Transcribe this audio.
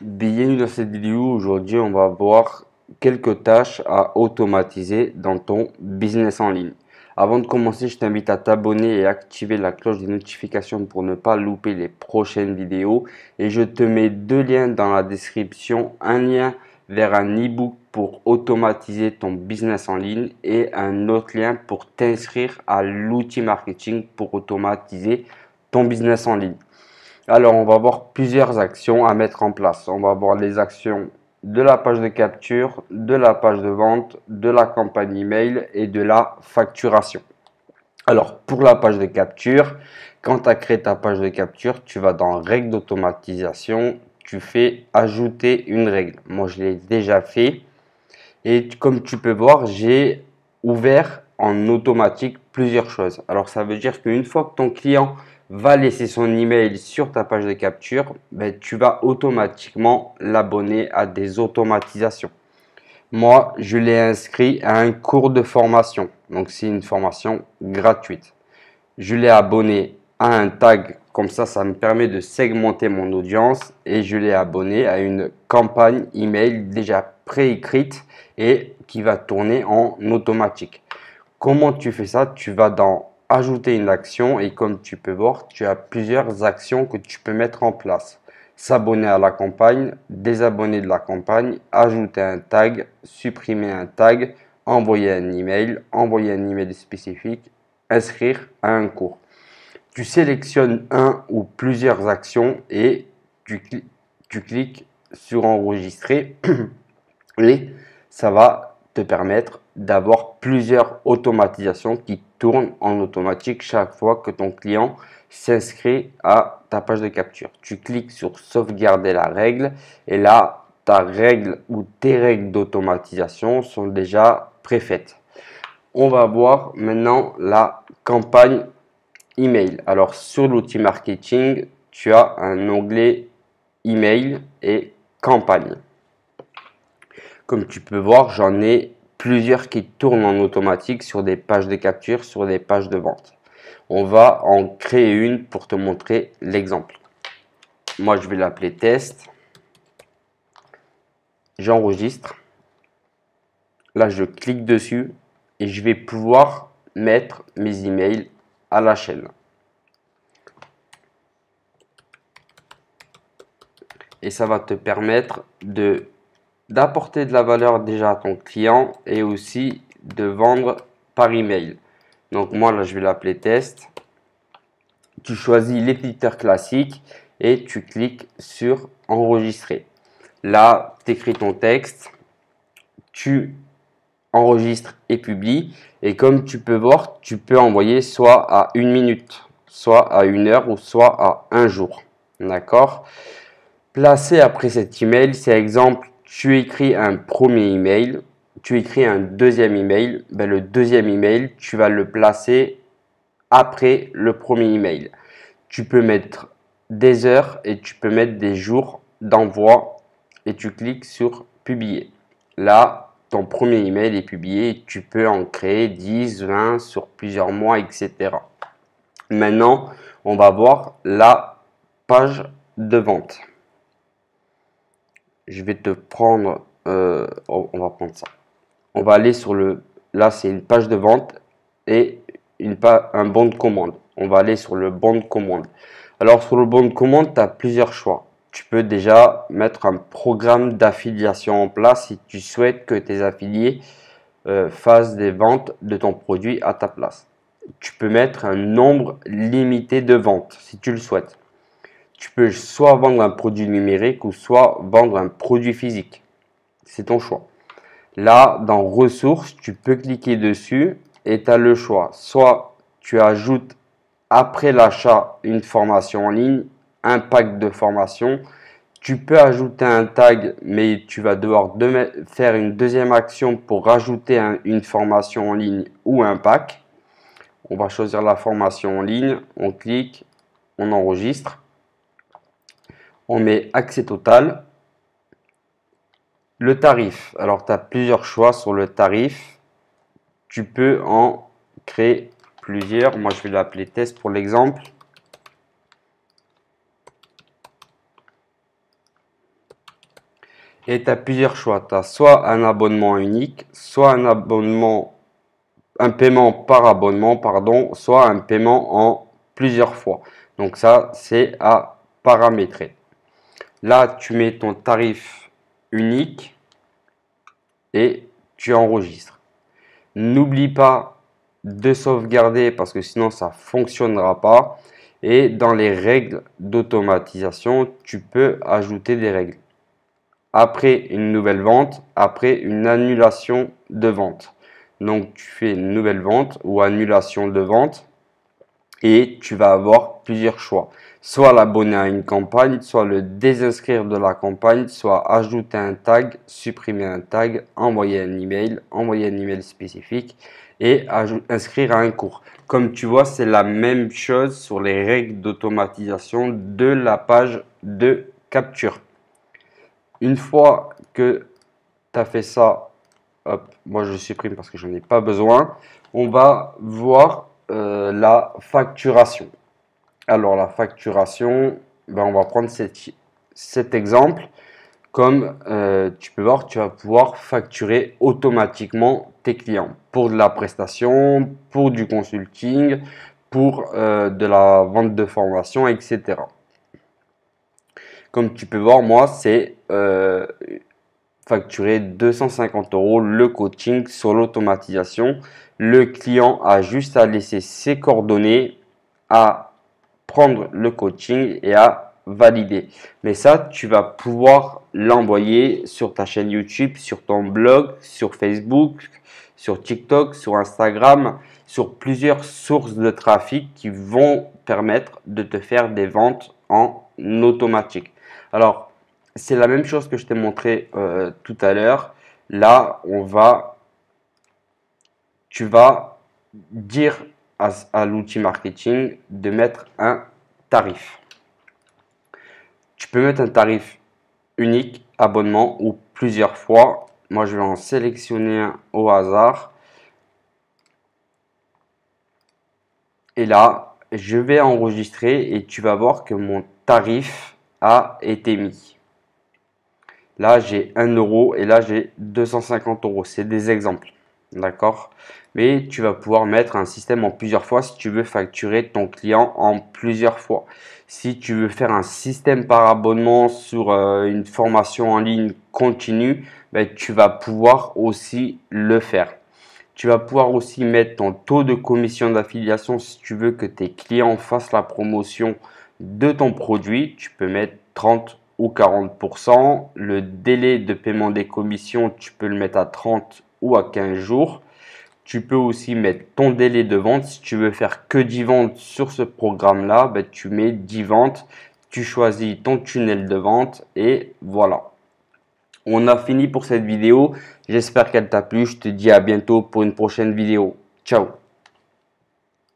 Bienvenue dans cette vidéo. Aujourd'hui, on va voir quelques tâches à automatiser dans ton business en ligne. Avant de commencer, je t'invite à t'abonner et activer la cloche des notifications pour ne pas louper les prochaines vidéos. Et je te mets deux liens dans la description. Un lien vers un e-book pour automatiser ton business en ligne et un autre lien pour t'inscrire à l'outil marketing pour automatiser ton business en ligne. Alors, on va voir plusieurs actions à mettre en place. On va voir les actions de la page de capture, de la page de vente, de la campagne email et de la facturation. Alors, pour la page de capture, quand tu as créé ta page de capture, tu vas dans règles d'automatisation, tu fais ajouter une règle. Moi, je l'ai déjà fait. Et comme tu peux voir, j'ai ouvert en automatique plusieurs choses. Alors, ça veut dire qu'une fois que ton client va laisser son email sur ta page de capture, ben, tu vas automatiquement l'abonner à des automatisations. Moi, je l'ai inscrit à un cours de formation. Donc, c'est une formation gratuite. Je l'ai abonné à un tag. Comme ça me permet de segmenter mon audience. Et je l'ai abonné à une campagne email déjà préécrite et qui va tourner en automatique. Comment tu fais ça? Tu vas dans ajouter une action et comme tu peux voir, tu as plusieurs actions que tu peux mettre en place. S'abonner à la campagne, désabonner de la campagne, ajouter un tag, supprimer un tag, envoyer un email spécifique, inscrire à un cours. Tu sélectionnes un ou plusieurs actions et tu cliques sur enregistrer et ça va te permettre d'avoir plusieurs automatisations qui tournent en automatique chaque fois que ton client s'inscrit à ta page de capture. Tu cliques sur sauvegarder la règle et là, ta règle ou tes règles d'automatisation sont déjà préfaites. On va voir maintenant la campagne email. Alors sur l'outil marketing, tu as un onglet email et campagne. Comme tu peux voir, j'en ai plusieurs qui tournent en automatique sur des pages de capture, sur des pages de vente. On va en créer une pour te montrer l'exemple. Moi, je vais l'appeler test. J'enregistre. Là, je clique dessus et je vais pouvoir mettre mes emails à la chaîne. Et ça va te permettre d'apporter de la valeur déjà à ton client et aussi de vendre par email. Donc moi là je vais l'appeler test. Tu choisis l'éditeur classique et tu cliques sur enregistrer. Là tu écris ton texte, tu enregistres et publies et comme tu peux voir tu peux envoyer soit à 1 minute, soit à 1 heure ou soit à 1 jour. D'accord? Placer après cet email, c'est exemple, tu écris un premier email, tu écris un deuxième email, ben le deuxième email, tu vas le placer après le premier email. Tu peux mettre des heures et tu peux mettre des jours d'envoi et tu cliques sur publier. Là, ton premier email est publié et tu peux en créer 10, 20 sur plusieurs mois, etc. Maintenant, on va voir la page de vente. Je vais te prendre, on va prendre ça. On va aller sur là c'est une page de vente et un bon de commande. On va aller sur le bon de commande. Alors sur le bon de commande, tu as plusieurs choix. Tu peux déjà mettre un programme d'affiliation en place si tu souhaites que tes affiliés fassent des ventes de ton produit à ta place. Tu peux mettre un nombre limité de ventes si tu le souhaites. Tu peux soit vendre un produit numérique ou soit vendre un produit physique. C'est ton choix. Là, dans ressources, tu peux cliquer dessus et tu as le choix. Soit tu ajoutes après l'achat une formation en ligne, un pack de formation. Tu peux ajouter un tag, mais tu vas devoir faire une deuxième action pour rajouter une formation en ligne ou un pack. On va choisir la formation en ligne, on clique, on enregistre. On met accès total. Le tarif. Alors, tu as plusieurs choix sur le tarif. Tu peux en créer plusieurs. Moi, je vais l'appeler test pour l'exemple. Et tu as plusieurs choix. Tu as soit un abonnement unique, soit un paiement par abonnement, pardon, soit un paiement en plusieurs fois. Donc ça, c'est à paramétrer. Là, tu mets ton tarif unique et tu enregistres. N'oublie pas de sauvegarder parce que sinon ça ne fonctionnera pas. Et dans les règles d'automatisation, tu peux ajouter des règles. Après une nouvelle vente, après une annulation de vente. Donc tu fais une nouvelle vente ou annulation de vente et tu vas avoir plusieurs choix. Soit l'abonner à une campagne, soit le désinscrire de la campagne, soit ajouter un tag, supprimer un tag, envoyer un email spécifique et inscrire à un cours. Comme tu vois, c'est la même chose sur les règles d'automatisation de la page de capture. Une fois que tu as fait ça, hop, moi je supprime parce que j'en ai pas besoin. On va voir la facturation. Alors la facturation, ben, on va prendre cet exemple. Comme tu peux voir, tu vas pouvoir facturer automatiquement tes clients pour de la prestation, pour du consulting, pour de la vente de formation, etc. Comme tu peux voir, moi, c'est facturer 250 € le coaching sur l'automatisation. Le client a juste à laisser ses coordonnées, à prendre le coaching et à valider. Mais ça, tu vas pouvoir l'envoyer sur ta chaîne YouTube, sur ton blog, sur Facebook, sur TikTok, sur Instagram, sur plusieurs sources de trafic qui vont permettre de te faire des ventes en automatique. Alors, c'est la même chose que je t'ai montré tout à l'heure. Là, tu vas dire à l'outil marketing de mettre un tarif. Tu peux mettre un tarif unique, abonnement ou plusieurs fois. Moi, je vais en sélectionner un au hasard. Et là, je vais enregistrer et tu vas voir que mon tarif a été mis. Là, j'ai 1 € et là, j'ai 250 €. C'est des exemples. D'accord? Mais tu vas pouvoir mettre un système en plusieurs fois si tu veux facturer ton client en plusieurs fois. Si tu veux faire un système par abonnement sur une formation en ligne continue, ben, tu vas pouvoir aussi le faire. Tu vas pouvoir aussi mettre ton taux de commission d'affiliation si tu veux que tes clients fassent la promotion de ton produit. Tu peux mettre 30 ou 40%. Le délai de paiement des commissions, tu peux le mettre à 30 ou à 15 jours. Tu peux aussi mettre ton délai de vente. Si tu veux faire que 10 ventes sur ce programme-là, ben, tu mets 10 ventes. Tu choisis ton tunnel de vente et voilà. On a fini pour cette vidéo. J'espère qu'elle t'a plu. Je te dis à bientôt pour une prochaine vidéo. Ciao.